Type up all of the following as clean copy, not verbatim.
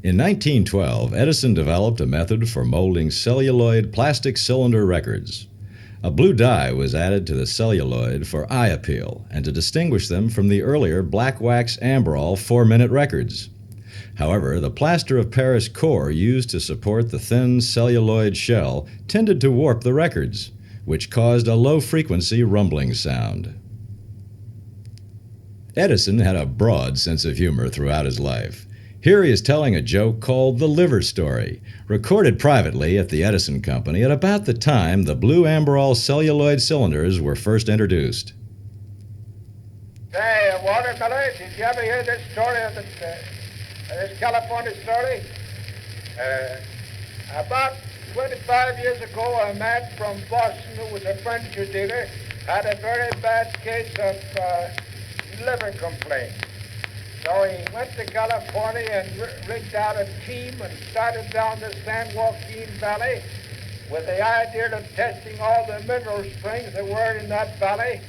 In 1912, Edison developed a method for molding celluloid plastic cylinder records. A blue dye was added to the celluloid for eye appeal and to distinguish them from the earlier black wax amberol 4-minute records. However, the plaster of Paris core used to support the thin celluloid shell tended to warp the records, which caused a low-frequency rumbling sound. Edison had a broad sense of humor throughout his life. Here he is telling a joke called The Liver Story, recorded privately at the Edison Company at about the time the blue amberol celluloid cylinders were first introduced. Say, Watermelon, did you ever hear this story of this California story? About 25 years ago, a man from Boston who was a furniture dealer had a very bad case of liver complaint. So he went to California and rigged out a team and started down the San Joaquin Valley with the idea of testing all the mineral springs that were in that valley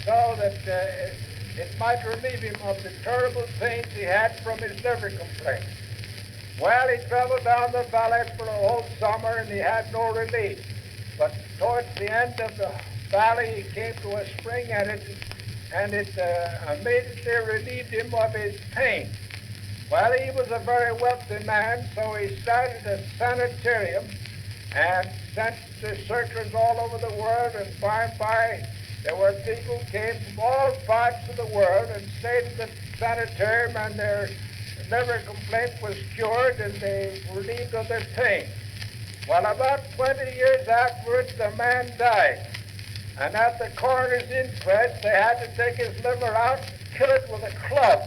so that it might relieve him of the terrible pains he had from his liver complaint. Well, he traveled down the valley for a whole summer and he had no relief. But towards the end of the valley, he came to a spring and it immediately relieved him of his pain. Well, he was a very wealthy man, so he started a sanitarium and sent the circulars all over the world, and by and by there were people who came from all parts of the world and stayed in the sanitarium, and their liver complaint was cured and they were relieved of their pain. Well, about 20 years afterwards, the man died. And at the coroner's inquest, they had to take his liver out and kill it with a club.